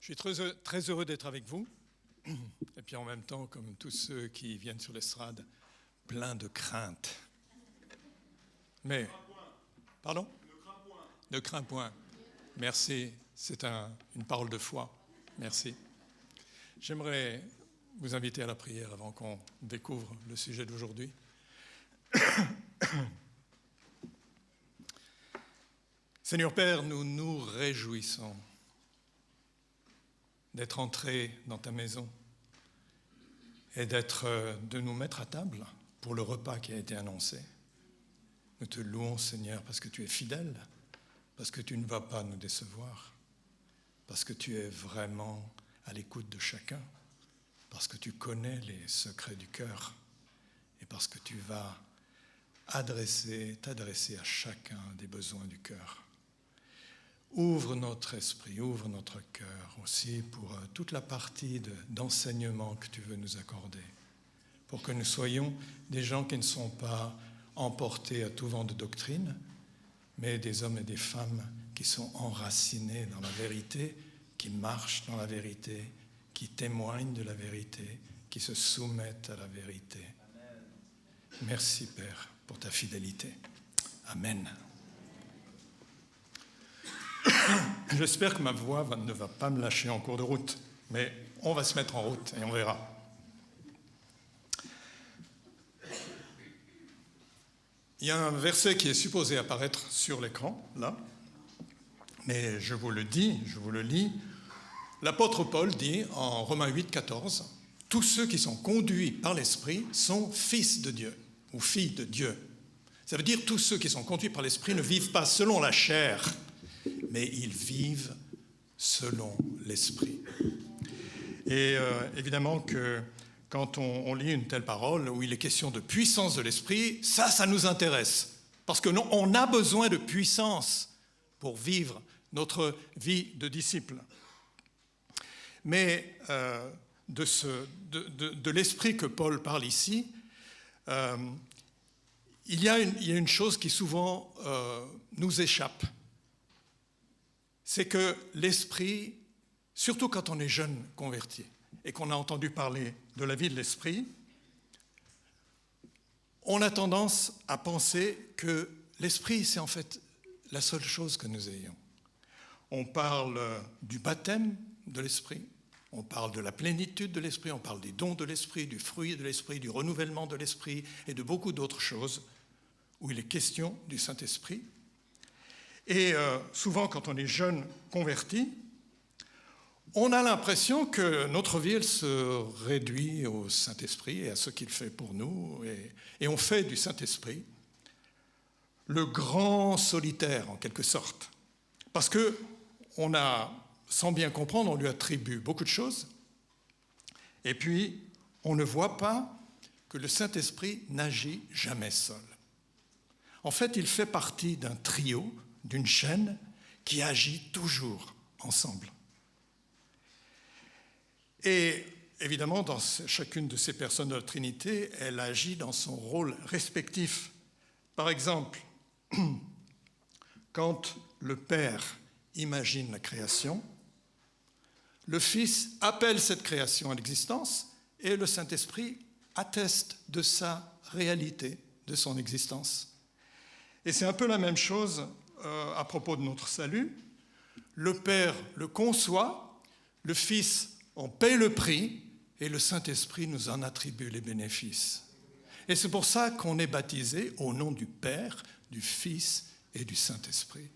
Je suis très heureux d'être avec vous. Et puis en même temps, comme tous ceux qui viennent sur l'estrade, plein de crainte. Mais, pardon ? Ne crains point. Merci, c'est une parole de foi. Merci. J'aimerais vous inviter à la prière avant qu'on découvre le sujet d'aujourd'hui. Seigneur Père, nous nous réjouissons d'être entrés dans ta maison et de nous mettre à table pour le repas qui a été annoncé. Nous te louons, Seigneur, parce que tu es fidèle, parce que tu ne vas pas nous décevoir, parce que tu es vraiment à l'écoute de chacun, parce que tu connais les secrets du cœur et parce que tu vas t'adresser à chacun des besoins du cœur. Ouvre notre esprit, ouvre notre cœur aussi pour toute la partie d'enseignement que tu veux nous accorder, pour que nous soyons des gens qui ne sont pas emportés à tout vent de doctrine, mais des hommes et des femmes qui sont enracinés dans la vérité, qui marchent dans la vérité, qui témoignent de la vérité, qui se soumettent à la vérité. Amen. Merci Père pour ta fidélité. Amen. J'espère que ma voix ne va pas me lâcher en cours de route, mais on va se mettre en route et on verra. Il y a un verset qui est supposé apparaître sur l'écran, là, mais je vous le lis. L'apôtre Paul dit en Romains 8, 14, « Tous ceux qui sont conduits par l'Esprit sont fils de Dieu, ou filles de Dieu. » Ça veut dire tous ceux qui sont conduits par l'Esprit ne vivent pas selon la chair, mais ils vivent selon l'Esprit. Et évidemment que quand on lit une telle parole où il est question de puissance de l'Esprit, ça nous intéresse. Parce que on a besoin de puissance pour vivre notre vie de disciple. Mais de l'Esprit que Paul parle ici, il y a une chose qui souvent nous échappe. C'est que l'Esprit, surtout quand on est jeune converti et qu'on a entendu parler de la vie de l'Esprit, on a tendance à penser que l'Esprit, c'est en fait la seule chose que nous ayons. On parle du baptême de l'Esprit, on parle de la plénitude de l'Esprit, on parle des dons de l'Esprit, du fruit de l'Esprit, du renouvellement de l'Esprit et de beaucoup d'autres choses où il est question du Saint-Esprit. Et souvent, quand on est jeune converti, on a l'impression que notre vie, elle se réduit au Saint-Esprit et à ce qu'il fait pour nous. Et on fait du Saint-Esprit le grand solitaire, en quelque sorte. Parce qu'on a, sans bien comprendre, on lui attribue beaucoup de choses. Et puis, on ne voit pas que le Saint-Esprit n'agit jamais seul. En fait, il fait partie d'un trio, d'une chaîne qui agit toujours ensemble. Et évidemment, dans chacune de ces personnes de la Trinité, elle agit dans son rôle respectif. Par exemple, quand le Père imagine la création, le Fils appelle cette création à l'existence et le Saint-Esprit atteste de sa réalité, de son existence. Et c'est un peu la même chose à propos de notre salut. Le Père le conçoit, le Fils en paie le prix et le Saint-Esprit nous en attribue les bénéfices. Et c'est pour ça qu'on est baptisé au nom du Père, du Fils et du Saint-Esprit.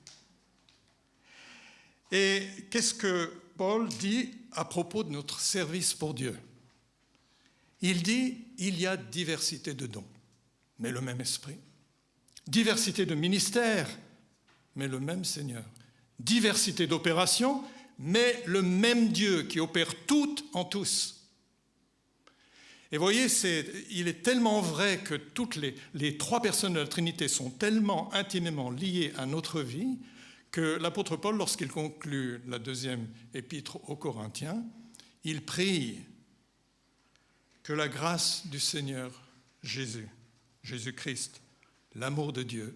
Et qu'est-ce que Paul dit à propos de notre service pour Dieu ? Il dit, il y a diversité de dons, mais le même Esprit. Diversité de ministères, mais le même Seigneur. Diversité d'opérations, mais le même Dieu qui opère toutes en tous. Et vous voyez, il est tellement vrai que toutes les trois personnes de la Trinité sont tellement intimement liées à notre vie que l'apôtre Paul, lorsqu'il conclut la deuxième épître aux Corinthiens, il prie que la grâce du Seigneur Jésus-Christ, l'amour de Dieu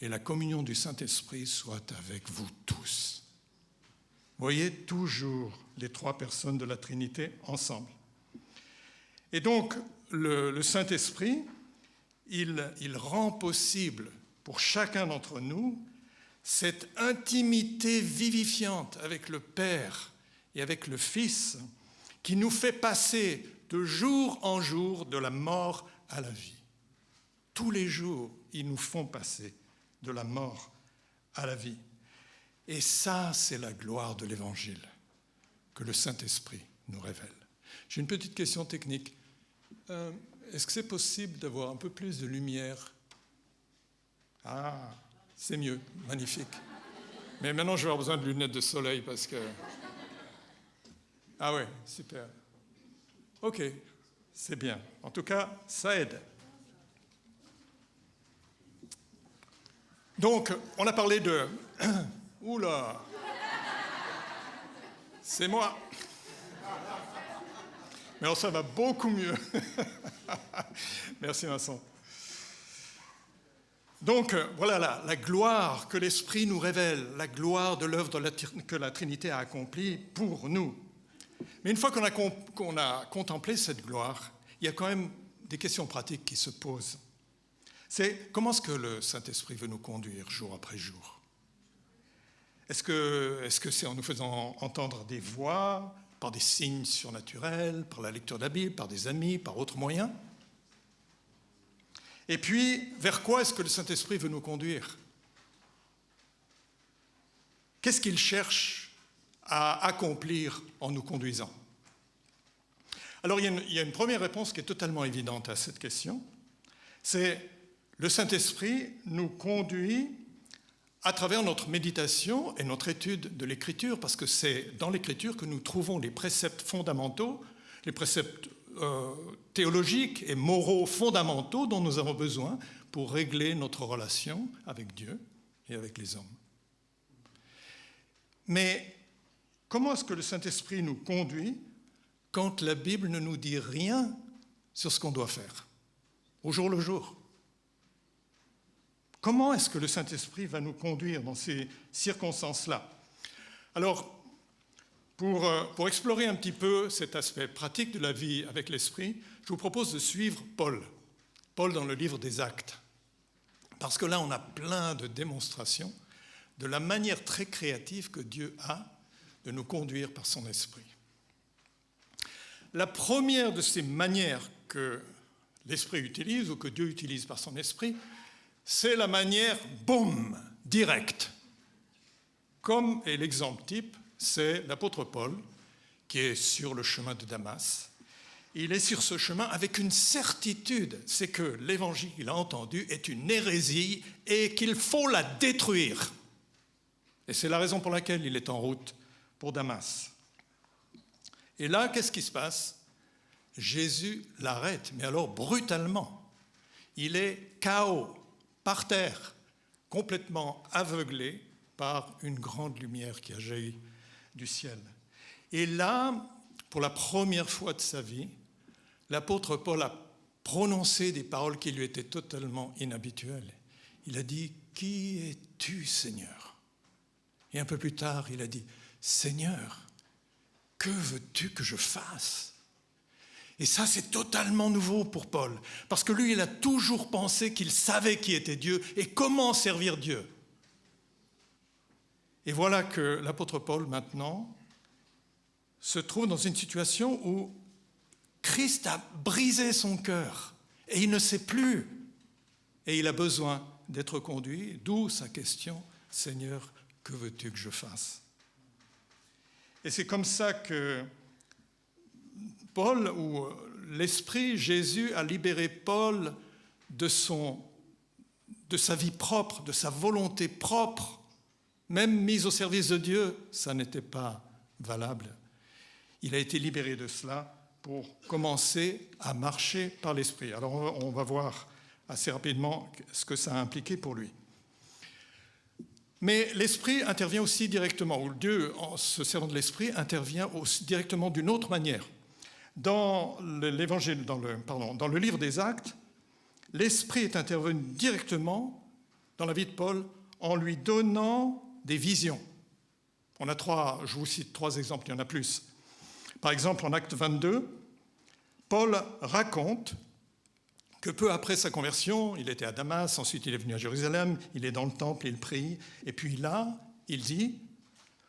et la communion du Saint-Esprit soient avec vous tous. voyez toujours les trois personnes de la Trinité ensemble. Et donc, le Saint-Esprit, il rend possible pour chacun d'entre nous cette intimité vivifiante avec le Père et avec le Fils qui nous fait passer de jour en jour de la mort à la vie. Tous les jours, ils nous font passer de la mort à la vie. Et ça, c'est la gloire de l'Évangile que le Saint-Esprit nous révèle. J'ai une petite question technique. Est-ce que c'est possible d'avoir un peu plus de lumière? Ah, c'est mieux, magnifique. Mais maintenant, je vais avoir besoin de lunettes de soleil parce que... Ah ouais, super. Ok, c'est bien. En tout cas, ça aide. Donc, on a parlé de... Oula! C'est moi! Mais alors, ça va beaucoup mieux. Merci Vincent. Donc, voilà la gloire que l'Esprit nous révèle, la gloire de l'œuvre que la Trinité a accomplie pour nous. Mais une fois qu'on a contemplé cette gloire, il y a quand même des questions pratiques qui se posent. C'est comment est-ce que le Saint-Esprit veut nous conduire jour après jour? Est-ce que c'est en nous faisant entendre des voix, par des signes surnaturels, par la lecture de la Bible, par des amis, par autres moyens? Et puis, vers quoi est-ce que le Saint-Esprit veut nous conduire? Qu'est-ce qu'il cherche à accomplir en nous conduisant? Alors, il y a une première réponse qui est totalement évidente à cette question. C'est le Saint-Esprit nous conduit à travers notre méditation et notre étude de l'Écriture, parce que c'est dans l'Écriture que nous trouvons les préceptes fondamentaux, les préceptes théologiques et moraux fondamentaux dont nous avons besoin pour régler notre relation avec Dieu et avec les hommes. Mais comment est-ce que le Saint-Esprit nous conduit quand la Bible ne nous dit rien sur ce qu'on doit faire, au jour le jour? Comment est-ce que le Saint-Esprit va nous conduire dans ces circonstances-là? Alors, pour explorer un petit peu cet aspect pratique de la vie avec l'Esprit, je vous propose de suivre Paul dans le livre des Actes. Parce que là, on a plein de démonstrations de la manière très créative que Dieu a de nous conduire par son Esprit. La première de ces manières que l'Esprit utilise, ou que Dieu utilise par son Esprit, c'est la manière, boum, directe. Comme est l'exemple type, c'est l'apôtre Paul, qui est sur le chemin de Damas. Il est sur ce chemin avec une certitude, c'est que l'évangile qu'il a entendu est une hérésie et qu'il faut la détruire. Et c'est la raison pour laquelle il est en route pour Damas. Et là, qu'est-ce qui se passe? Jésus l'arrête, mais alors brutalement. Il est KO, par terre, complètement aveuglé par une grande lumière qui a jailli du ciel. Et là, pour la première fois de sa vie, l'apôtre Paul a prononcé des paroles qui lui étaient totalement inhabituelles. Il a dit « Qui es-tu, Seigneur ?» Et un peu plus tard, il a dit « Seigneur, que veux-tu que je fasse ?» Et ça, c'est totalement nouveau pour Paul, parce que lui, il a toujours pensé qu'il savait qui était Dieu et comment servir Dieu. Et voilà que l'apôtre Paul, maintenant, se trouve dans une situation où Christ a brisé son cœur et il ne sait plus. Et il a besoin d'être conduit, d'où sa question « Seigneur, que veux-tu que je fasse ?» Et c'est comme ça que Paul, ou l'Esprit, Jésus, a libéré Paul de sa vie propre, de sa volonté propre, même mise au service de Dieu, ça n'était pas valable. Il a été libéré de cela pour commencer à marcher par l'Esprit. Alors on va voir assez rapidement ce que ça a impliqué pour lui. Mais l'Esprit intervient aussi directement, ou Dieu, en se servant de l'Esprit, intervient aussi directement d'une autre manière. Dans l'Évangile, dans le livre des Actes, l'Esprit est intervenu directement dans la vie de Paul en lui donnant des visions. Je vous cite 3 exemples, il y en a plus. Par exemple, en Acte 22, Paul raconte que peu après sa conversion, il était à Damas, ensuite il est venu à Jérusalem, il est dans le temple, il prie, et puis là, il dit,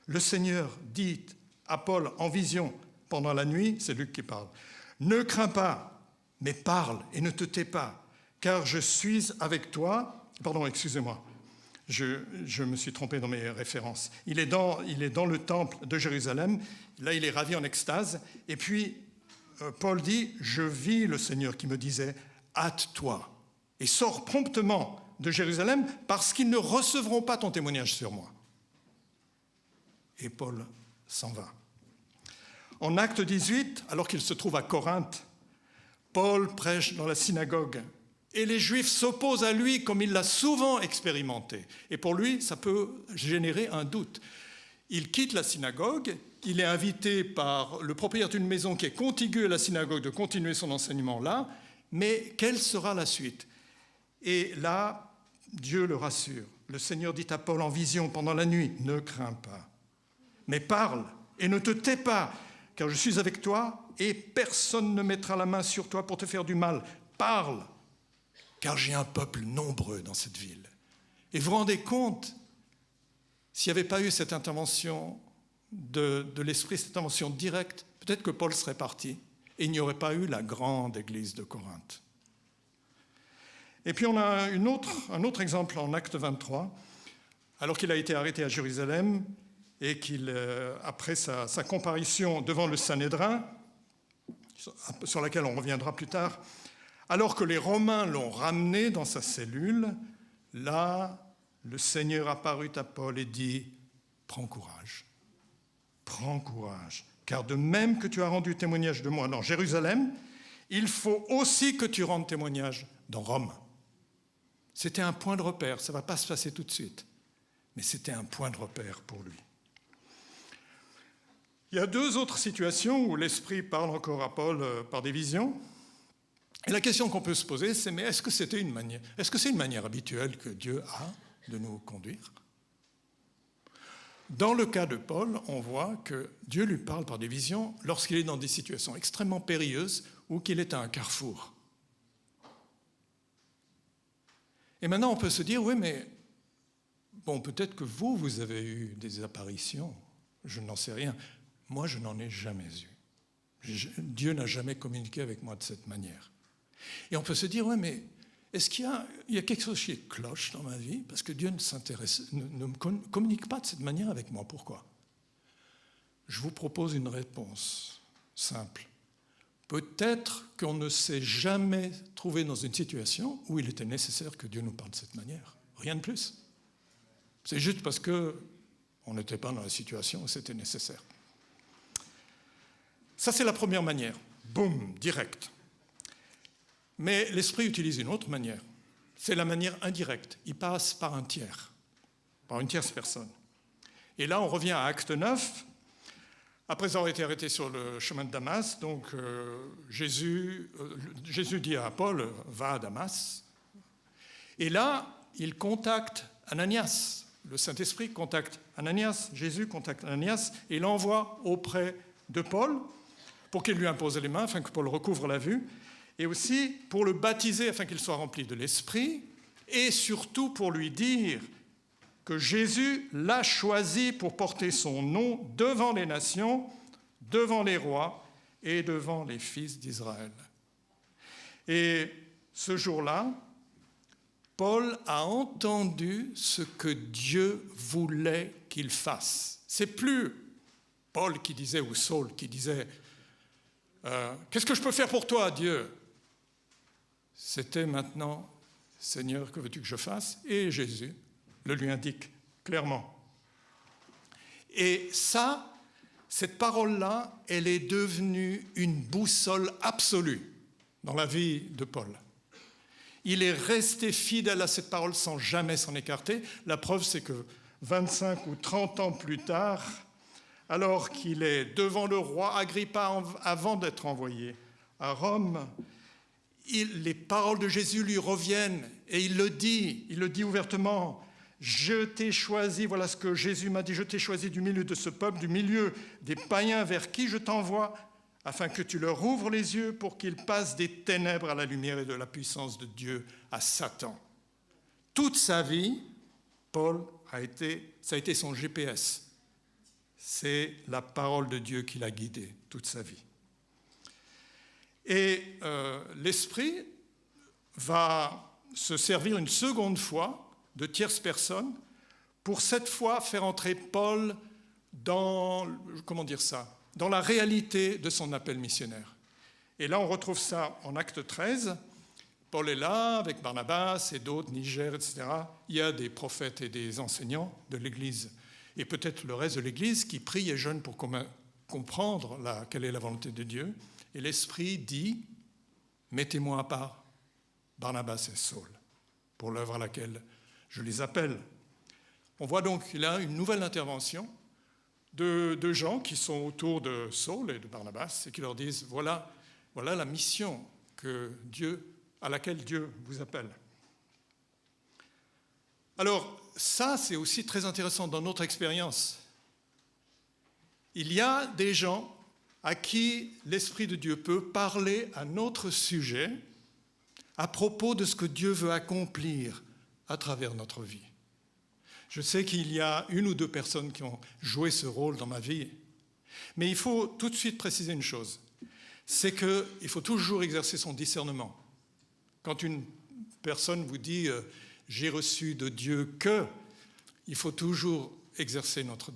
le Seigneur dit à Paul en vision pendant la nuit, c'est Luc qui parle, « Ne crains pas, mais parle et ne te tais pas, car je suis avec toi. » Pardon, excusez-moi, je me suis trompé dans mes références. Il est dans le temple de Jérusalem, là il est ravi en extase, et puis Paul dit, « Je vis le Seigneur qui me disait, hâte-toi et sors promptement de Jérusalem parce qu'ils ne recevront pas ton témoignage sur moi. » Et Paul s'en va. En Acte 18, alors qu'il se trouve à Corinthe, Paul prêche dans la synagogue et les Juifs s'opposent à lui comme il l'a souvent expérimenté. Et pour lui, ça peut générer un doute. Il quitte la synagogue, il est invité par le propriétaire d'une maison qui est contiguë à la synagogue de continuer son enseignement là, mais quelle sera la suite? Et là, Dieu le rassure. Le Seigneur dit à Paul en vision pendant la nuit, « Ne crains pas, mais parle et ne te tais pas, car je suis avec toi et personne ne mettra la main sur toi pour te faire du mal. Parle, car j'ai un peuple nombreux dans cette ville. » Et vous vous rendez compte, s'il n'y avait pas eu cette intervention de l'Esprit, cette intervention directe, peut-être que Paul serait parti et il n'y aurait pas eu la grande église de Corinthe. Et puis on a un autre exemple en Acte 23, alors qu'il a été arrêté à Jérusalem et après sa comparution devant le Sanhédrin, sur laquelle on reviendra plus tard, alors que les Romains l'ont ramené dans sa cellule, là, le Seigneur apparut à Paul et dit, « Prends courage, car de même que tu as rendu témoignage de moi dans Jérusalem, il faut aussi que tu rendes témoignage dans Rome. » C'était un point de repère, ça ne va pas se passer tout de suite, mais c'était un point de repère pour lui. Il y a 2 autres situations où l'Esprit parle encore à Paul par des visions. Et la question qu'on peut se poser, c'est mais est-ce que c'est une manière habituelle que Dieu a de nous conduire? Dans le cas de Paul, on voit que Dieu lui parle par des visions lorsqu'il est dans des situations extrêmement périlleuses ou qu'il est à un carrefour. Et maintenant, on peut se dire, oui, mais bon, peut-être que vous avez eu des apparitions, je n'en sais rien. Moi, je n'en ai jamais eu. Dieu n'a jamais communiqué avec moi de cette manière. Et on peut se dire, oui, mais est-ce qu'il y a quelque chose qui cloche dans ma vie? Parce que Dieu ne me communique pas de cette manière avec moi. Pourquoi? Je vous propose une réponse simple. Peut-être qu'on ne s'est jamais trouvé dans une situation où il était nécessaire que Dieu nous parle de cette manière. Rien de plus. C'est juste parce qu'on n'était pas dans la situation où c'était nécessaire. Ça, c'est la première manière. Boum, direct. Mais l'Esprit utilise une autre manière. C'est la manière indirecte. Il passe par un tiers, par une tierce personne. Et là, on revient à Acte 9. Après avoir été arrêté sur le chemin de Damas, donc Jésus dit à Paul, « Va à Damas ». Et là, il contacte Ananias. Le Saint-Esprit contacte Ananias, Jésus contacte Ananias, et l'envoie auprès de Paul pour qu'il lui impose les mains, afin que Paul recouvre la vue, et aussi pour le baptiser, afin qu'il soit rempli de l'Esprit, et surtout pour lui dire que Jésus l'a choisi pour porter son nom devant les nations, devant les rois et devant les fils d'Israël. Et ce jour-là, Paul a entendu ce que Dieu voulait qu'il fasse. C'est plus Paul qui disait, ou Saul qui disait « Qu'est-ce que je peux faire pour toi, Dieu ?» C'était maintenant « Seigneur, que veux-tu que je fasse ?» Et Jésus le lui indique clairement. Et ça, cette parole-là, elle est devenue une boussole absolue dans la vie de Paul. Il est resté fidèle à cette parole sans jamais s'en écarter. La preuve, c'est que 25 ou 30 ans plus tard, alors qu'il est devant le roi Agrippa avant d'être envoyé à Rome, les paroles de Jésus lui reviennent et il le dit ouvertement. Je t'ai choisi, voilà ce que Jésus m'a dit, je t'ai choisi du milieu de ce peuple, du milieu des païens vers qui je t'envoie, afin que tu leur ouvres les yeux pour qu'ils passent des ténèbres à la lumière et de la puissance de Dieu à Satan. Toute sa vie, Paul ça a été son GPS. C'est la parole de Dieu qui l'a guidé toute sa vie. Et l'Esprit va se servir une seconde fois de tierce personne pour cette fois faire entrer Paul dans la réalité de son appel missionnaire. Et là, on retrouve ça en Acte 13. Paul est là avec Barnabas et d'autres, Niger, etc. Il y a des prophètes et des enseignants de l'Église et peut-être le reste de l'Église qui prient et jeûnent pour comprendre quelle est la volonté de Dieu. Et l'Esprit dit « Mettez-moi à part Barnabas et Saul pour l'œuvre à laquelle je les appelle. » On voit donc là une nouvelle intervention de gens qui sont autour de Saul et de Barnabas et qui leur disent « Voilà la mission à laquelle Dieu vous appelle. » Alors, ça, c'est aussi très intéressant dans notre expérience. Il y a des gens à qui l'Esprit de Dieu peut parler à notre sujet à propos de ce que Dieu veut accomplir à travers notre vie. Je sais qu'il y a une ou deux personnes qui ont joué ce rôle dans ma vie, mais il faut tout de suite préciser une chose, c'est qu'il faut toujours exercer son discernement. Quand une personne vous dit « j'ai reçu de Dieu que », il faut toujours exercer notre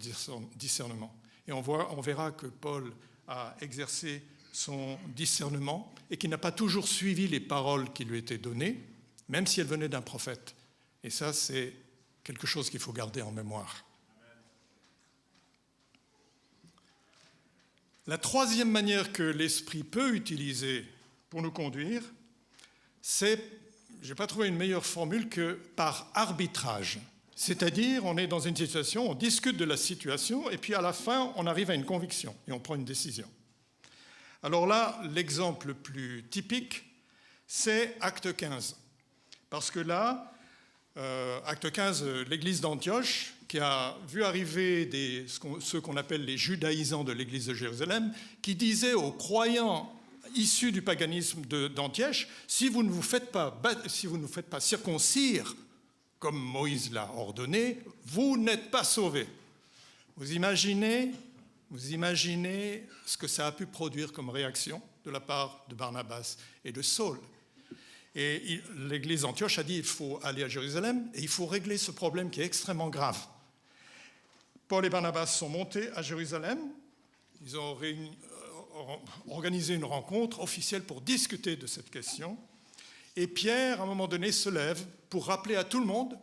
discernement. Et on verra que Paul a exercé son discernement et qu'il n'a pas toujours suivi les paroles qui lui étaient données, même si elles venaient d'un prophète. Et ça, c'est quelque chose qu'il faut garder en mémoire. La troisième manière que l'Esprit peut utiliser pour nous conduire, c'est, je n'ai pas trouvé une meilleure formule que par arbitrage. C'est-à-dire, on est dans une situation, on discute de la situation, et puis à la fin, on arrive à une conviction, et on prend une décision. Alors là, l'exemple le plus typique, c'est Acte 15. Parce que là, Acte 15, l'église d'Antioche, qui a vu arriver ceux qu'on appelle les judaïsants de l'église de Jérusalem, qui disaient aux croyants issus du paganisme d'Antioche, si vous ne vous faites pas circoncire, comme Moïse l'a ordonné, vous n'êtes pas sauvés. Vous imaginez ce que ça a pu produire comme réaction de la part de Barnabas et de Saul. Et l'église d'Antioche a dit qu'il faut aller à Jérusalem et il faut régler ce problème qui est extrêmement grave. Paul et Barnabas sont montés à Jérusalem. Ils ont organisé une rencontre officielle pour discuter de cette question. Et Pierre, à un moment donné, se lève pour rappeler à tout le monde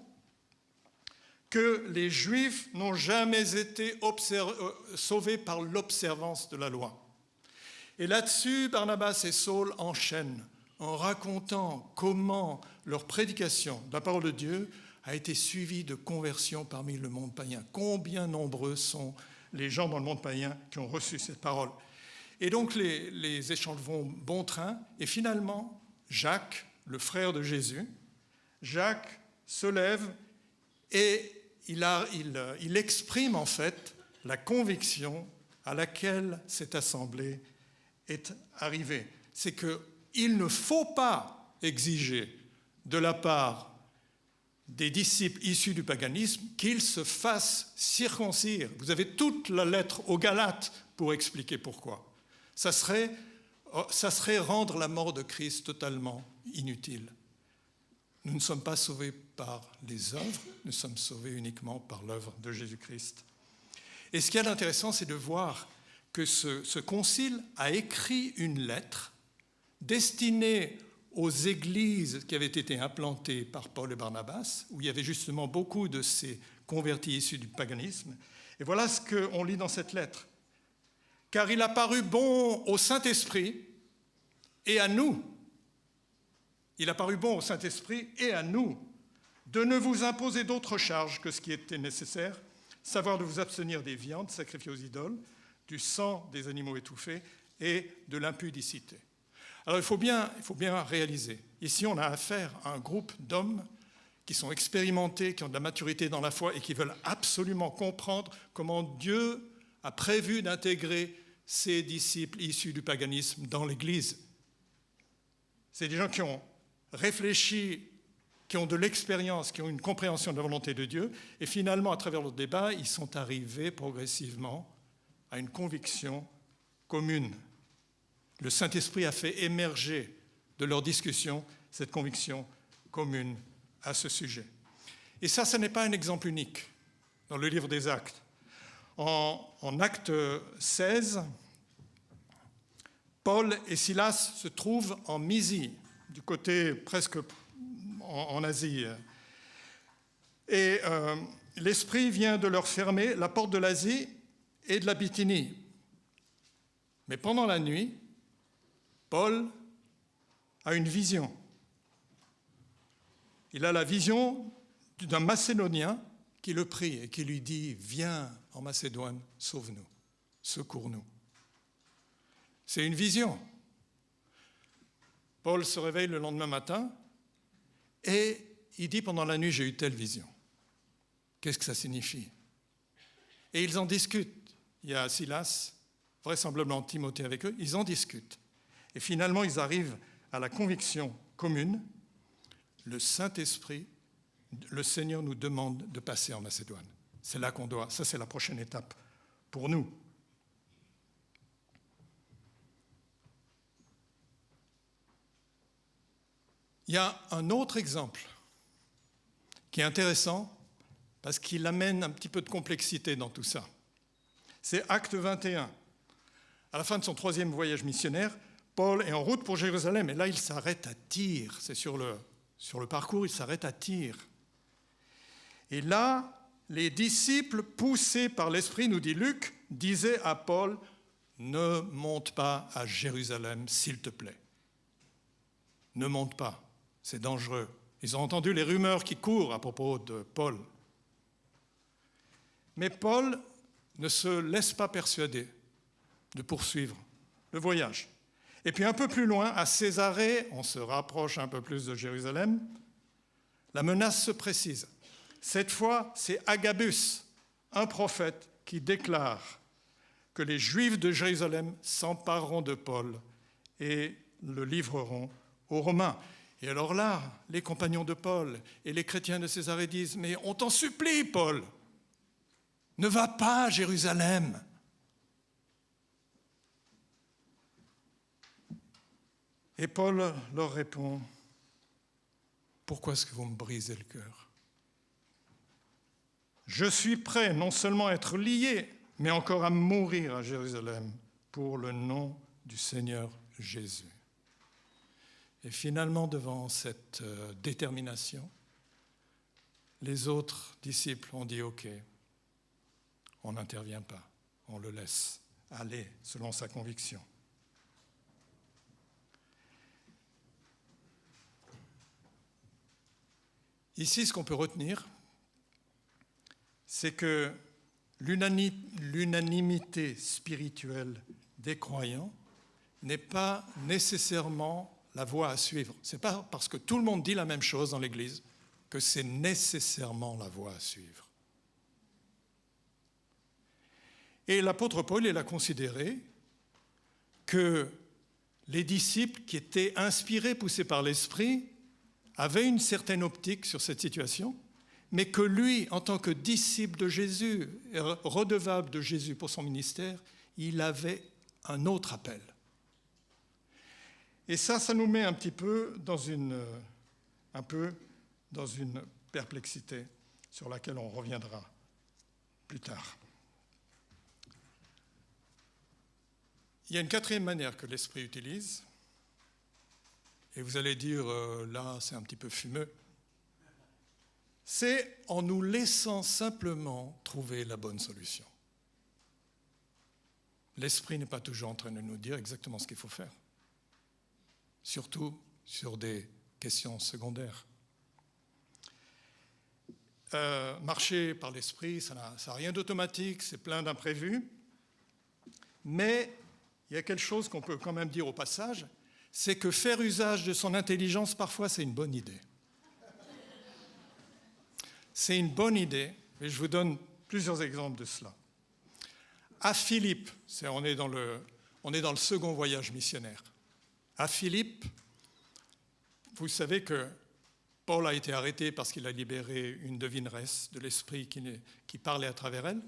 que les Juifs n'ont jamais été sauvés par l'observance de la loi. Et là-dessus, Barnabas et Saul enchaînent en racontant comment leur prédication de la parole de Dieu a été suivie de conversions parmi le monde païen. Combien nombreux sont les gens dans le monde païen qui ont reçu cette parole. Et donc les échanges vont bon train. Et finalement, Jacques, le frère de Jésus, Jacques se lève et il exprime en fait la conviction à laquelle cette assemblée est arrivée. C'est qu'il ne faut pas exiger de la part des disciples issus du paganisme qu'ils se fassent circoncire. Vous avez toute la lettre aux Galates pour expliquer pourquoi. Ça serait rendre la mort de Christ totalement inutile. Nous ne sommes pas sauvés par les œuvres, nous sommes sauvés uniquement par l'œuvre de Jésus-Christ. Et ce qui est intéressant, c'est de voir que ce concile a écrit une lettre destinée aux églises qui avaient été implantées par Paul et Barnabas, où il y avait justement beaucoup de ces convertis issus du paganisme. Et voilà ce qu'on lit dans cette lettre. « Car il a paru bon au Saint-Esprit et à nous, il a paru bon au Saint-Esprit et à nous, de ne vous imposer d'autres charges que ce qui était nécessaire, savoir de vous abstenir des viandes sacrifiées aux idoles, du sang des animaux étouffés et de l'impudicité. » Alors il faut bien réaliser, ici on a affaire à un groupe d'hommes qui sont expérimentés, qui ont de la maturité dans la foi et qui veulent absolument comprendre comment Dieu a prévu d'intégrer ses disciples issus du paganisme dans l'Église. C'est des gens qui ont réfléchi, qui ont de l'expérience, qui ont une compréhension de la volonté de Dieu, et finalement, à travers le débat, ils sont arrivés progressivement à une conviction commune. Le Saint-Esprit a fait émerger de leur discussion cette conviction commune à ce sujet. Et ça, ce n'est pas un exemple unique dans le livre des Actes. En Acte 16, Paul et Silas se trouvent en Mysie, du côté presque en Asie. Et l'Esprit vient de leur fermer la porte de l'Asie et de la Bithynie. Mais pendant la nuit, Paul a une vision. Il a la vision d'un Macédonien qui le prie et qui lui dit « Viens en Macédoine, sauve-nous, secours-nous ». C'est une vision. Paul se réveille le lendemain matin et il dit « Pendant la nuit, j'ai eu telle vision. Qu'est-ce que ça signifie ?» Et ils en discutent. Il y a Silas, vraisemblablement Timothée avec eux, ils en discutent. Et finalement, ils arrivent à la conviction commune, le Saint-Esprit, le Seigneur nous demande de passer en Macédoine. C'est là qu'on doit, ça c'est la prochaine étape pour nous. Il y a un autre exemple qui est intéressant parce qu'il amène un petit peu de complexité dans tout ça. C'est Acte 21. À la fin de son 3e voyage missionnaire, Paul est en route pour Jérusalem et là il s'arrête à Tyr. C'est sur le parcours, il s'arrête à Tyr. Et là, les disciples, poussés par l'Esprit, nous dit Luc, disaient à Paul « Ne monte pas à Jérusalem, s'il te plaît. Ne monte pas, c'est dangereux. » Ils ont entendu les rumeurs qui courent à propos de Paul. Mais Paul ne se laisse pas persuader de poursuivre le voyage. Et puis un peu plus loin, à Césarée, on se rapproche un peu plus de Jérusalem, la menace se précise. Cette fois, c'est Agabus, un prophète, qui déclare que les Juifs de Jérusalem s'empareront de Paul et le livreront aux Romains. Et alors là, les compagnons de Paul et les chrétiens de Césarée disent « Mais on t'en supplie, Paul, ne va pas à Jérusalem !» Et Paul leur répond « Pourquoi est-ce que vous me brisez le cœur ? Je suis prêt non seulement à être lié, mais encore à mourir à Jérusalem pour le nom du Seigneur Jésus. » Et finalement, devant cette détermination, les autres disciples ont dit « Ok, on n'intervient pas, on le laisse aller selon sa conviction. » Ici, ce qu'on peut retenir, c'est que l'unanimité spirituelle des croyants n'est pas nécessairement la voie à suivre. Ce n'est pas parce que tout le monde dit la même chose dans l'Église que c'est nécessairement la voie à suivre. Et l'apôtre Paul, il a considéré que les disciples qui étaient inspirés, poussés par l'Esprit, avaient une certaine optique sur cette situation, mais que lui, en tant que disciple de Jésus, redevable de Jésus pour son ministère, il avait un autre appel. Et ça nous met un petit peu dans une perplexité sur laquelle on reviendra plus tard. Il y a une quatrième manière que l'Esprit utilise, et vous allez dire, là, c'est un petit peu fumeux, c'est en nous laissant simplement trouver la bonne solution. L'Esprit n'est pas toujours en train de nous dire exactement ce qu'il faut faire, surtout sur des questions secondaires. Marcher par l'Esprit, ça n'a rien d'automatique, c'est plein d'imprévus, mais il y a quelque chose qu'on peut quand même dire au passage, c'est que faire usage de son intelligence, parfois, c'est une bonne idée. c'est une bonne idée, et je vous donne plusieurs exemples de cela. À Philippe, on est dans le second voyage missionnaire. À Philippe, vous savez que Paul a été arrêté parce qu'il a libéré une devineresse de l'esprit qui parlait à travers elle.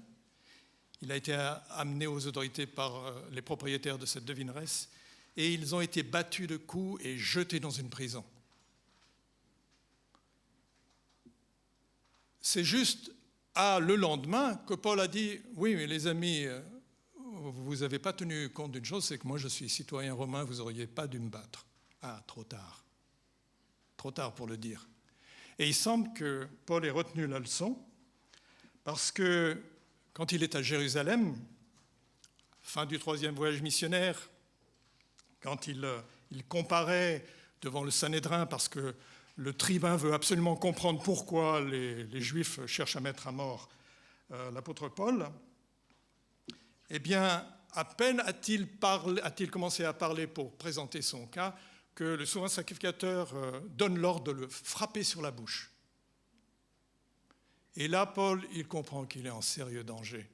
Il a été amené aux autorités par les propriétaires de cette devineresse et ils ont été battus de coups et jetés dans une prison. C'est juste le lendemain que Paul a dit « Oui, mais les amis, vous n'avez pas tenu compte d'une chose, c'est que moi je suis citoyen romain, vous n'auriez pas dû me battre. » Ah, trop tard. Trop tard pour le dire. Et il semble que Paul ait retenu la leçon parce que quand il est à Jérusalem, fin du 3e voyage missionnaire, quand il comparaît devant le Sanhédrin parce que le tribun veut absolument comprendre pourquoi les Juifs cherchent à mettre à mort l'apôtre Paul, eh bien, à peine a-t-il commencé à parler pour présenter son cas que le souverain sacrificateur donne l'ordre de le frapper sur la bouche. Et là, Paul, il comprend qu'il est en sérieux danger.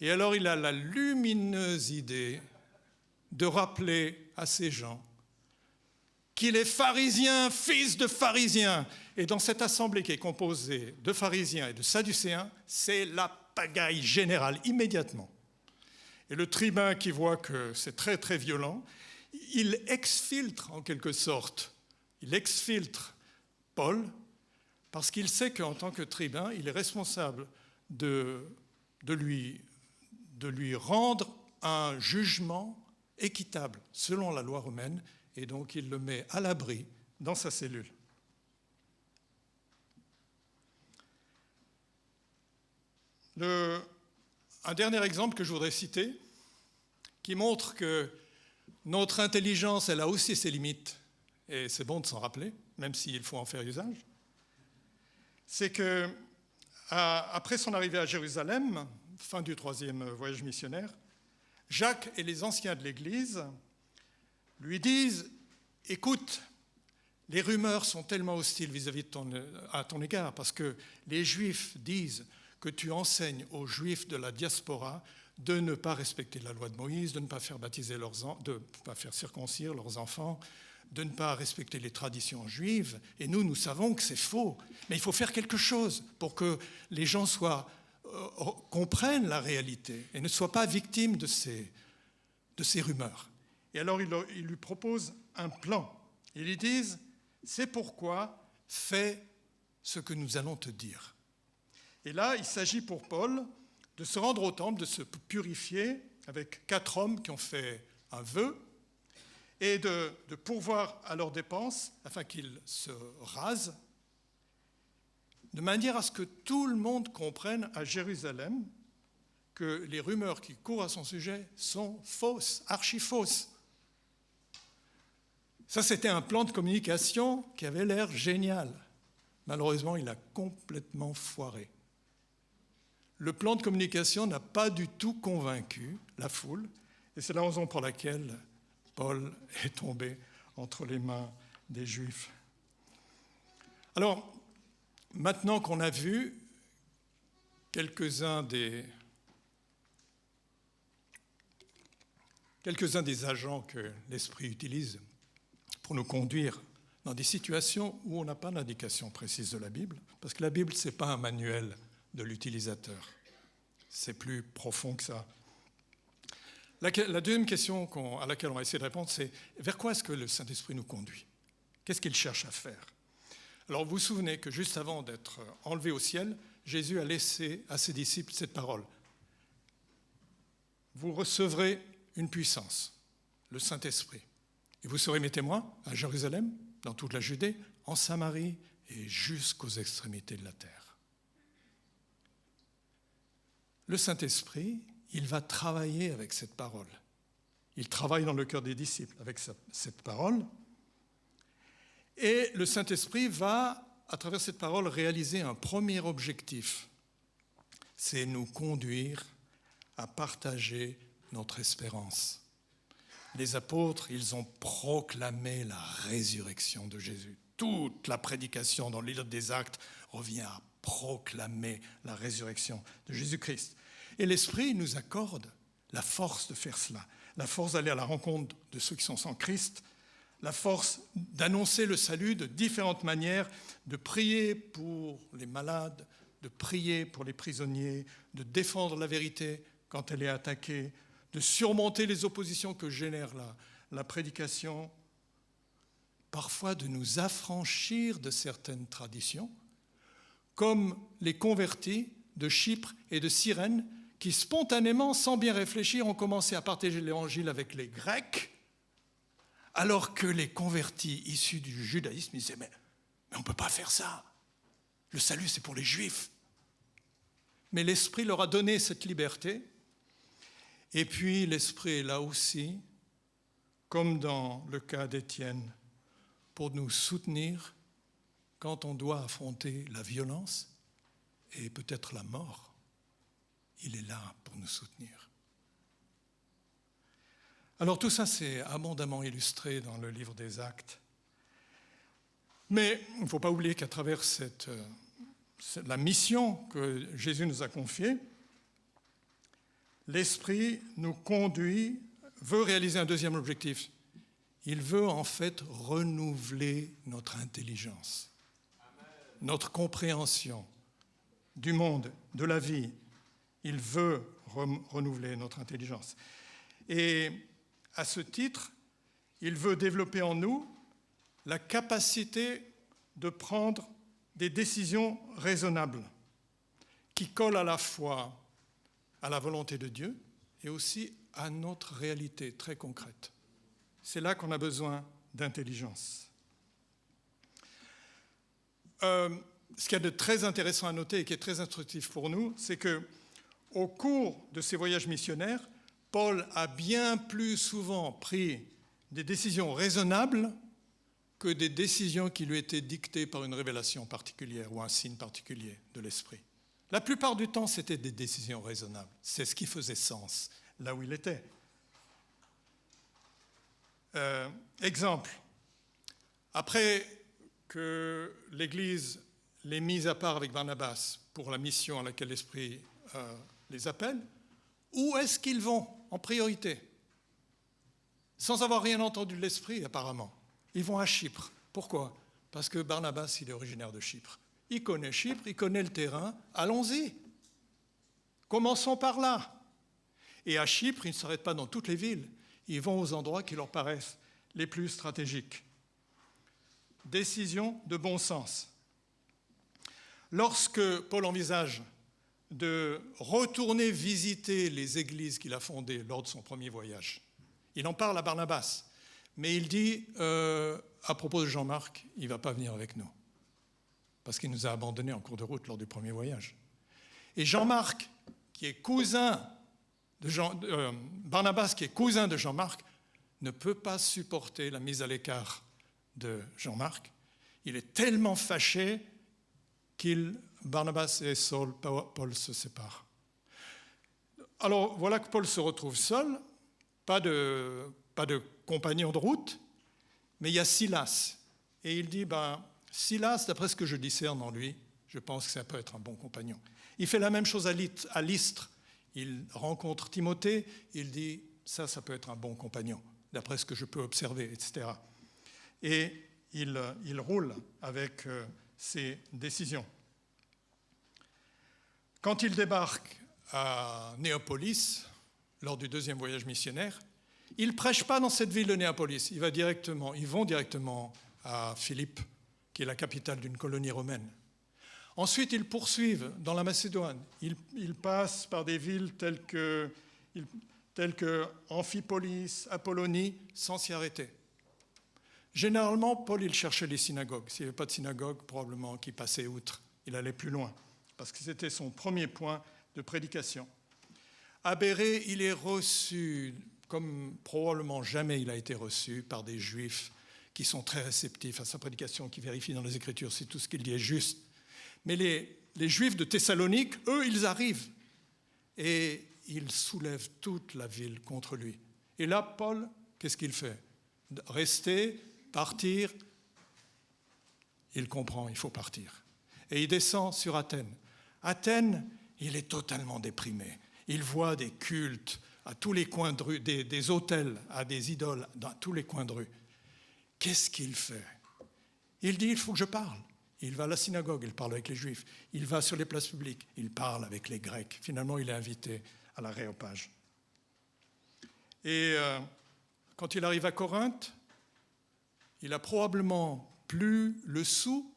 Et alors, il a la lumineuse idée de rappeler à ces gens qu'il est pharisien, fils de pharisien. Et dans cette assemblée qui est composée de pharisiens et de sadducéens, c'est la pagaille générale, immédiatement. Et le tribun qui voit que c'est très très violent, il exfiltre en quelque sorte, Paul, parce qu'il sait qu'en tant que tribun, il est responsable de lui rendre un jugement équitable selon la loi romaine, et donc il le met à l'abri dans sa cellule. Un dernier exemple que je voudrais citer, qui montre que notre intelligence, elle a aussi ses limites, et c'est bon de s'en rappeler, même s'il faut en faire usage, c'est que après son arrivée à Jérusalem, fin du 3e voyage missionnaire, Jacques et les anciens de l'Église lui disent « Écoute, les rumeurs sont tellement hostiles vis-à-vis à ton égard, parce que les Juifs disent que tu enseignes aux Juifs de la diaspora de ne pas respecter la loi de Moïse, de ne pas faire baptiser de ne pas faire circoncire leurs enfants, de ne pas respecter les traditions juives. Et nous savons que c'est faux. Mais il faut faire quelque chose pour que les gens comprennent la réalité et ne soient pas victimes de ces rumeurs. » Et alors, ils lui proposent un plan. Ils lui disent « C'est pourquoi fais ce que nous allons te dire. » Et là, il s'agit pour Paul de se rendre au temple, de se purifier avec 4 hommes qui ont fait un vœu et de pourvoir à leurs dépenses afin qu'ils se rasent, de manière à ce que tout le monde comprenne à Jérusalem que les rumeurs qui courent à son sujet sont fausses, archi-fausses. Ça, c'était un plan de communication qui avait l'air génial. Malheureusement, il a complètement foiré. Le plan de communication n'a pas du tout convaincu la foule, et c'est la raison pour laquelle Paul est tombé entre les mains des Juifs. Alors, maintenant qu'on a vu quelques-uns des agents que l'Esprit utilise pour nous conduire dans des situations où on n'a pas d'indication précise de la Bible, parce que la Bible, ce n'est pas un manuel de l'utilisateur. C'est plus profond que ça. La deuxième question à laquelle on va essayer de répondre, c'est vers quoi est-ce que le Saint-Esprit nous conduit? Qu'est-ce qu'il cherche à faire? Alors vous vous souvenez que juste avant d'être enlevé au ciel, Jésus a laissé à ses disciples cette parole. Vous recevrez une puissance, le Saint-Esprit. Et vous serez mes témoins à Jérusalem, dans toute la Judée, en Samarie et jusqu'aux extrémités de la terre. Le Saint-Esprit, il va travailler avec cette parole. Il travaille dans le cœur des disciples avec cette parole. Et le Saint-Esprit va, à travers cette parole, réaliser un premier objectif. C'est nous conduire à partager notre espérance. Les apôtres, ils ont proclamé la résurrection de Jésus. Toute la prédication dans le livre des Actes revient à proclamer la résurrection de Jésus-Christ. Et l'Esprit nous accorde la force de faire cela, la force d'aller à la rencontre de ceux qui sont sans Christ, la force d'annoncer le salut de différentes manières, de prier pour les malades, de prier pour les prisonniers, de défendre la vérité quand elle est attaquée, de surmonter les oppositions que génère la prédication, parfois de nous affranchir de certaines traditions, comme les convertis de Chypre et de Cyrène, qui spontanément, sans bien réfléchir, ont commencé à partager l'évangile avec les Grecs, alors que les convertis issus du judaïsme disaient « mais on ne peut pas faire ça, le salut c'est pour les Juifs ». Mais l'Esprit leur a donné cette liberté, et puis l'Esprit est là aussi, comme dans le cas d'Étienne, pour nous soutenir quand on doit affronter la violence et peut-être la mort. Il est là pour nous soutenir. Alors tout ça, c'est abondamment illustré dans le livre des Actes. Mais il ne faut pas oublier qu'à travers la mission que Jésus nous a confiée, l'Esprit nous conduit, veut réaliser un deuxième objectif. Il veut en fait renouveler notre intelligence, notre compréhension du monde, de la vie. Il veut renouveler notre intelligence. Et à ce titre, il veut développer en nous la capacité de prendre des décisions raisonnables qui collent à la fois à la volonté de Dieu et aussi à notre réalité très concrète. C'est là qu'on a besoin d'intelligence. Ce qu'il y a de très intéressant à noter et qui est très instructif pour nous, c'est qu'au cours de ses voyages missionnaires, Paul a bien plus souvent pris des décisions raisonnables que des décisions qui lui étaient dictées par une révélation particulière ou un signe particulier de l'Esprit. La plupart du temps, c'était des décisions raisonnables. C'est ce qui faisait sens là où il était. Exemple, après que l'Église l'ait mise à part avec Barnabas pour la mission à laquelle l'Esprit les appelle, où est-ce qu'ils vont en priorité? Sans avoir rien entendu de l'Esprit, apparemment. Ils vont à Chypre. Pourquoi? Parce que Barnabas, il est originaire de Chypre. Il connaît Chypre, il connaît le terrain. Allons-y. Commençons par là. Et à Chypre, ils ne s'arrêtent pas dans toutes les villes. Ils vont aux endroits qui leur paraissent les plus stratégiques. Décision de bon sens. Lorsque Paul envisage de retourner visiter les églises qu'il a fondées lors de son premier voyage, il en parle à Barnabas, mais il dit, à propos de Jean-Marc, il ne va pas venir avec nous, parce qu'il nous a abandonnés en cours de route lors du premier voyage. Et Jean-Marc, qui est cousin de Barnabas, qui est cousin de Jean-Marc, ne peut pas supporter la mise à l'écart de Jean-Marc. Il est tellement fâché Barnabas et Paul se séparent. Alors voilà que Paul se retrouve seul, pas de compagnon de route, mais il y a Silas. Et il dit, Silas, d'après ce que je discerne en lui, je pense que ça peut être un bon compagnon. Il fait la même chose à Lystre. Il rencontre Timothée, il dit, ça peut être un bon compagnon, d'après ce que je peux observer, etc. Et il roule avec ses décisions. Quand il débarque à Néapolis, lors du deuxième voyage missionnaire, ils ne prêchent pas dans cette ville de Néapolis. Ils vont directement à Philippe, qui est la capitale d'une colonie romaine. Ensuite, ils poursuivent dans la Macédoine. Ils passent par des villes telles que Amphipolis, Apollonie, sans s'y arrêter. Généralement, Paul, il cherchait les synagogues. S'il n'y avait pas de synagogue, probablement qu'il passait outre. Il allait plus loin, parce que c'était son premier point de prédication. À Bérée, il est reçu, comme probablement jamais il a été reçu, par des Juifs qui sont très réceptifs à sa prédication, qui vérifient dans les Écritures si tout ce qu'il dit est juste. Mais les Juifs de Thessalonique, eux, ils arrivent et ils soulèvent toute la ville contre lui. Et là, Paul, qu'est-ce qu'il fait? Rester, partir. Il comprend, il faut partir. Et il descend sur Athènes. Athènes, il est totalement déprimé. Il voit des cultes à tous les coins de rue, des autels à des idoles dans tous les coins de rue. Qu'est-ce qu'il fait? Il dit, il faut que je parle. Il va à la synagogue, il parle avec les Juifs. Il va sur les places publiques, il parle avec les Grecs. Finalement, il est invité à l'Aréopage. Et quand il arrive à Corinthe, il a probablement plus le sou.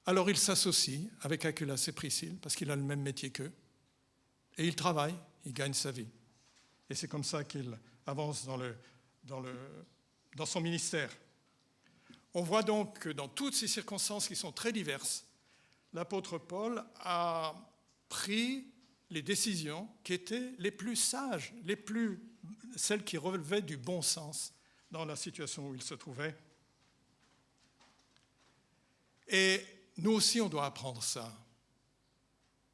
Alors il s'associe avec Aquila et Priscille, parce qu'il a le même métier qu'eux. Et il travaille, il gagne sa vie. Et c'est comme ça qu'il avance dans son ministère. On voit donc que dans toutes ces circonstances qui sont très diverses, l'apôtre Paul a pris les décisions qui étaient les plus sages, celles qui relevaient du bon sens dans la situation où il se trouvait. Et nous aussi, on doit apprendre ça.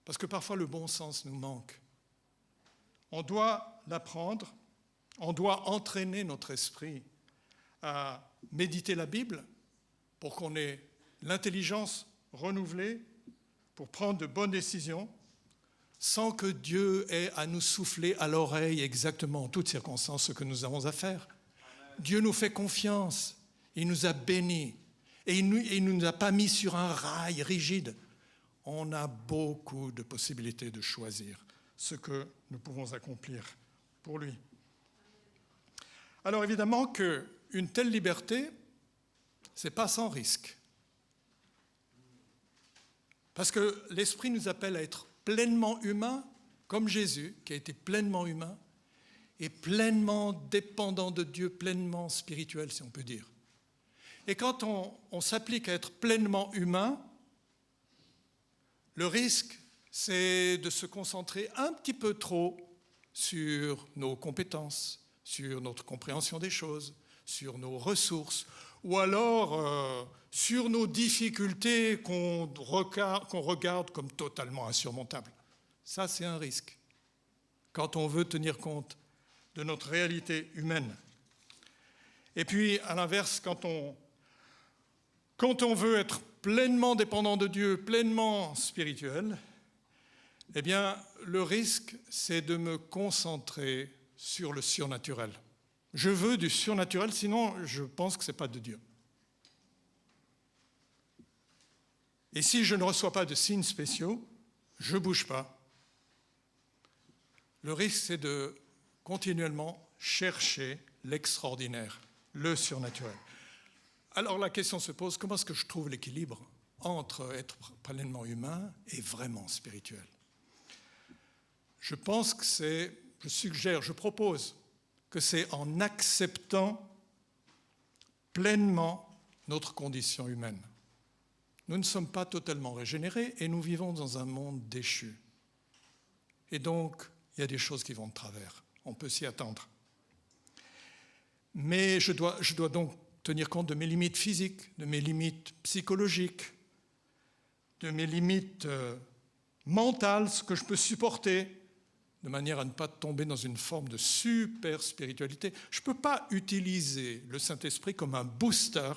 Parce que parfois, le bon sens nous manque. On doit l'apprendre, on doit entraîner notre esprit à méditer la Bible pour qu'on ait l'intelligence renouvelée pour prendre de bonnes décisions sans que Dieu ait à nous souffler à l'oreille exactement en toutes circonstances ce que nous avons à faire. Dieu nous fait confiance, il nous a bénis et il ne nous a pas mis sur un rail rigide. On a beaucoup de possibilités de choisir ce que nous pouvons accomplir pour lui. Alors évidemment qu'une telle liberté, ce n'est pas sans risque. Parce que l'Esprit nous appelle à être pleinement humains, comme Jésus, qui a été pleinement humain, et pleinement dépendant de Dieu, pleinement spirituel, si on peut dire. Et quand on s'applique à être pleinement humain, le risque, c'est de se concentrer un petit peu trop sur nos compétences, sur notre compréhension des choses, sur nos ressources, ou alors sur nos difficultés qu'on regarde comme totalement insurmontables. Ça, c'est un risque, quand on veut tenir compte de notre réalité humaine. Et puis, à l'inverse, quand on veut être pleinement dépendant de Dieu, pleinement spirituel, eh bien, le risque, c'est de me concentrer sur le surnaturel. Je veux du surnaturel, sinon je pense que ce n'est pas de Dieu. Et si je ne reçois pas de signes spéciaux, je ne bouge pas. Le risque, c'est de continuellement chercher l'extraordinaire, le surnaturel. Alors la question se pose, comment est-ce que je trouve l'équilibre entre être pleinement humain et vraiment spirituel? Je pense que je propose que c'est en acceptant pleinement notre condition humaine. Nous ne sommes pas totalement régénérés et nous vivons dans un monde déchu. Et donc, il y a des choses qui vont de travers. On peut s'y attendre. Mais je dois donc tenir compte de mes limites physiques, de mes limites psychologiques, de mes limites mentales, ce que je peux supporter, de manière à ne pas tomber dans une forme de super spiritualité. Je ne peux pas utiliser le Saint-Esprit comme un booster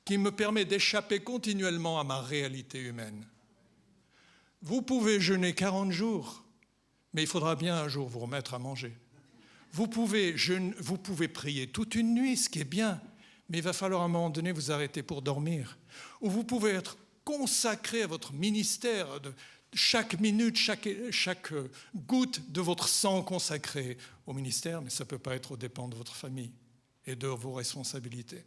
qui me permet d'échapper continuellement à ma réalité humaine. Vous pouvez jeûner 40 jours, mais il faudra bien un jour vous remettre à manger. Vous pouvez prier toute une nuit, ce qui est bien, mais il va falloir à un moment donné vous arrêter pour dormir. Ou vous pouvez être consacré à votre ministère, chaque minute, chaque goutte de votre sang consacré au ministère, mais ça ne peut pas être aux dépens de votre famille et de vos responsabilités.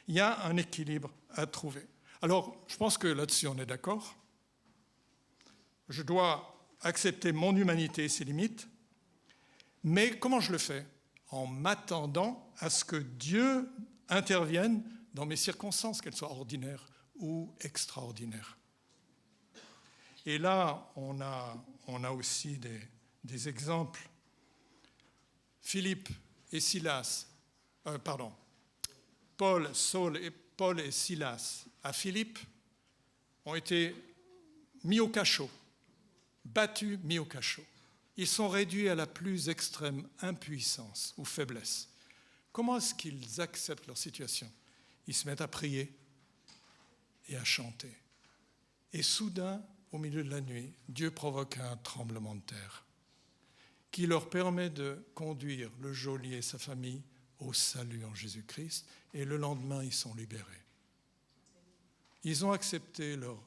Il y a un équilibre à trouver. Alors, je pense que là-dessus, on est d'accord. Je dois accepter mon humanité et ses limites, mais comment je le fais? En m'attendant à ce que Dieu intervienne dans mes circonstances, qu'elles soient ordinaires ou extraordinaires. Et là, on a aussi des exemples. Paul et Silas à Philippe ont été mis au cachot, battus, mis au cachot. Ils sont réduits à la plus extrême impuissance ou faiblesse. Comment est-ce qu'ils acceptent leur situation? Ils se mettent à prier. et à chanter. Et soudain, au milieu de la nuit, Dieu provoque un tremblement de terre qui leur permet de conduire le geôlier et sa famille au salut en Jésus-Christ. Et le lendemain, ils sont libérés. Ils ont accepté leur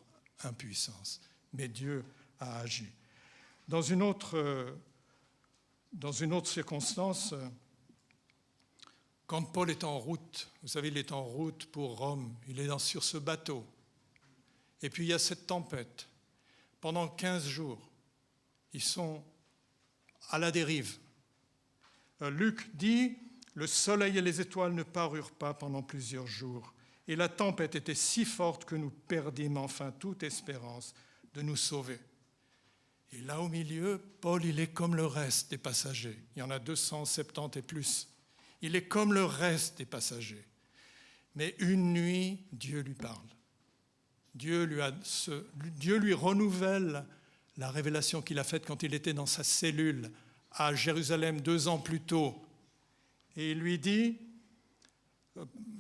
impuissance, mais Dieu a agi. Dans une autre circonstance, quand Paul est en route, vous savez, il est en route pour Rome, il est sur ce bateau. Et puis il y a cette tempête. Pendant 15 jours, ils sont à la dérive. Luc dit, le soleil et les étoiles ne parurent pas pendant plusieurs jours. Et la tempête était si forte que nous perdîmes enfin toute espérance de nous sauver. Et là au milieu, Paul, il est comme le reste des passagers. Il y en a 270 et plus. Il est comme le reste des passagers. Mais une nuit, Dieu lui parle. Dieu lui renouvelle la révélation qu'il a faite quand il était dans sa cellule à Jérusalem 2 ans plus tôt. Et il lui dit,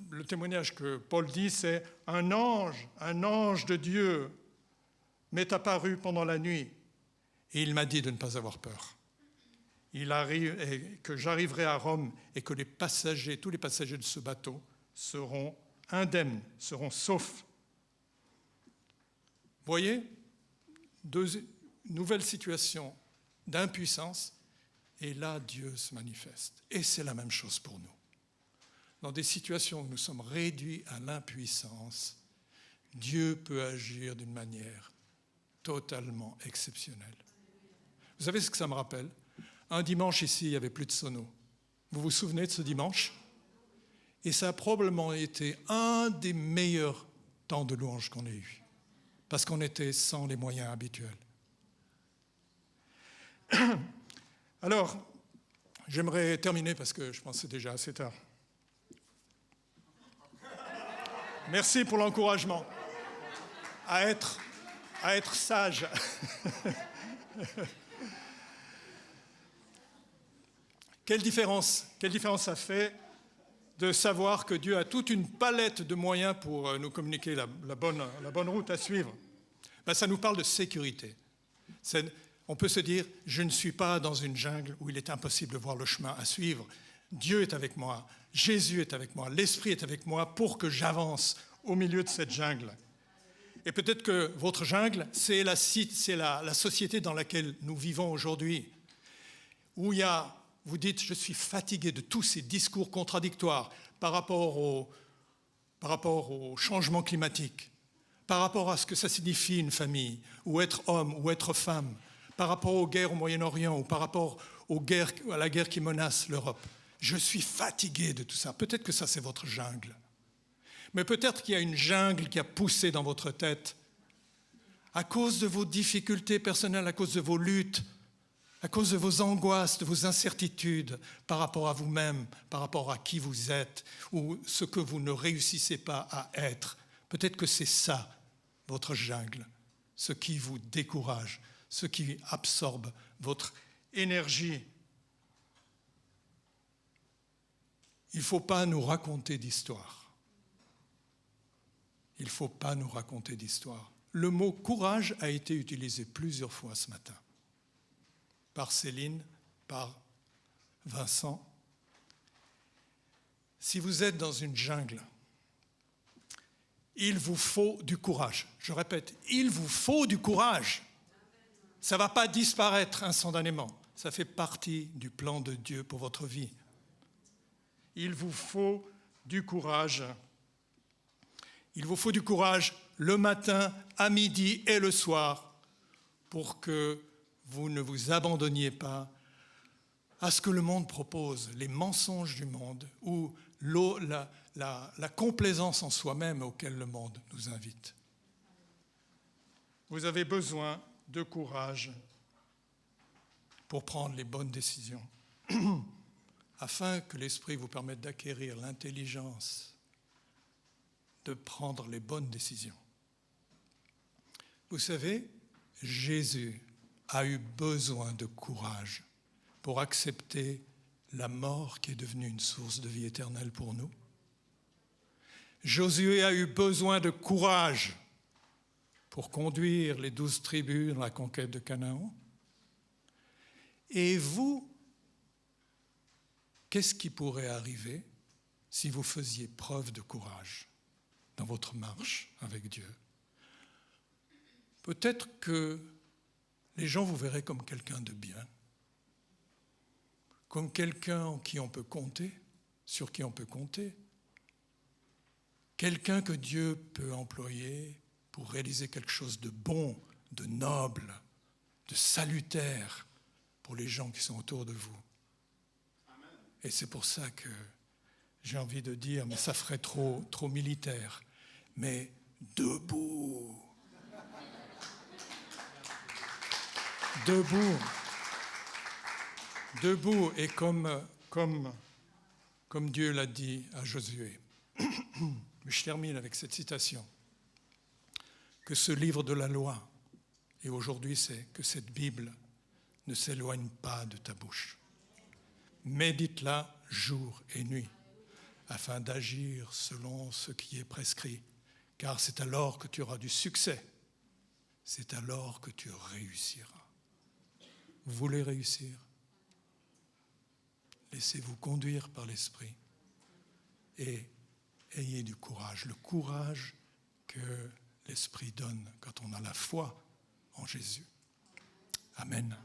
le témoignage que Paul dit, c'est un ange de Dieu m'est apparu pendant la nuit et il m'a dit de ne pas avoir peur. Il arrive et que j'arriverai à Rome et que tous les passagers de ce bateau seront indemnes, seront saufs. Vous voyez, 2 nouvelles situations d'impuissance, et là, Dieu se manifeste. Et c'est la même chose pour nous. Dans des situations où nous sommes réduits à l'impuissance, Dieu peut agir d'une manière totalement exceptionnelle. Vous savez ce que ça me rappelle ? Un dimanche ici, il n'y avait plus de sono. Vous vous souvenez de ce dimanche ? Et ça a probablement été un des meilleurs temps de louange qu'on ait eu. Parce qu'on était sans les moyens habituels. Alors, j'aimerais terminer parce que je pense que c'est déjà assez tard. Merci pour l'encouragement à être sage. Quelle différence ça fait de savoir que Dieu a toute une palette de moyens pour nous communiquer la bonne route à suivre. Ça nous parle de sécurité. On peut se dire, je ne suis pas dans une jungle où il est impossible de voir le chemin à suivre. Dieu est avec moi, Jésus est avec moi, l'Esprit est avec moi pour que j'avance au milieu de cette jungle. Et peut-être que votre jungle, c'est la société dans laquelle nous vivons aujourd'hui, où vous dites, je suis fatigué de tous ces discours contradictoires par rapport au changement climatique, par rapport à ce que ça signifie une famille, ou être homme, ou être femme, par rapport aux guerres au Moyen-Orient, ou par rapport à la guerre qui menace l'Europe. Je suis fatigué de tout ça. Peut-être que ça, c'est votre jungle. Mais peut-être qu'il y a une jungle qui a poussé dans votre tête à cause de vos difficultés personnelles, à cause de vos luttes, à cause de vos angoisses, de vos incertitudes par rapport à vous-même, par rapport à qui vous êtes, ou ce que vous ne réussissez pas à être. Peut-être que c'est ça, votre jungle, ce qui vous décourage, ce qui absorbe votre énergie. Il ne faut pas nous raconter d'histoire. Il ne faut pas nous raconter d'histoire. Le mot courage a été utilisé plusieurs fois ce matin. Par Céline, par Vincent. Si vous êtes dans une jungle, il vous faut du courage. Je répète, il vous faut du courage. Ça ne va pas disparaître instantanément. Ça fait partie du plan de Dieu pour votre vie. Il vous faut du courage. Il vous faut du courage le matin, à midi et le soir pour que vous ne vous abandonniez pas à ce que le monde propose, les mensonges du monde ou la complaisance en soi-même auquel le monde nous invite. Vous avez besoin de courage pour prendre les bonnes décisions, afin que l'Esprit vous permette d'acquérir l'intelligence de prendre les bonnes décisions. Vous savez, Jésus a eu besoin de courage pour accepter la mort qui est devenue une source de vie éternelle pour nous. Josué a eu besoin de courage pour conduire les 12 tribus dans la conquête de Canaan. Et vous, qu'est-ce qui pourrait arriver si vous faisiez preuve de courage dans votre marche avec Dieu? Peut-être que les gens vous verraient comme quelqu'un de bien, comme quelqu'un en qui on peut compter, sur qui on peut compter, quelqu'un que Dieu peut employer pour réaliser quelque chose de bon, de noble, de salutaire pour les gens qui sont autour de vous. Amen. Et c'est pour ça que j'ai envie de dire, mais ça ferait trop militaire, mais debout. Debout, et comme Dieu l'a dit à Josué. Je termine avec cette citation. Que ce livre de la loi, et aujourd'hui c'est que cette Bible ne s'éloigne pas de ta bouche. Médite-la jour et nuit, afin d'agir selon ce qui est prescrit, car c'est alors que tu auras du succès, c'est alors que tu réussiras. Vous voulez réussir? Laissez-vous conduire par l'Esprit et ayez du courage, le courage que l'Esprit donne quand on a la foi en Jésus. Amen.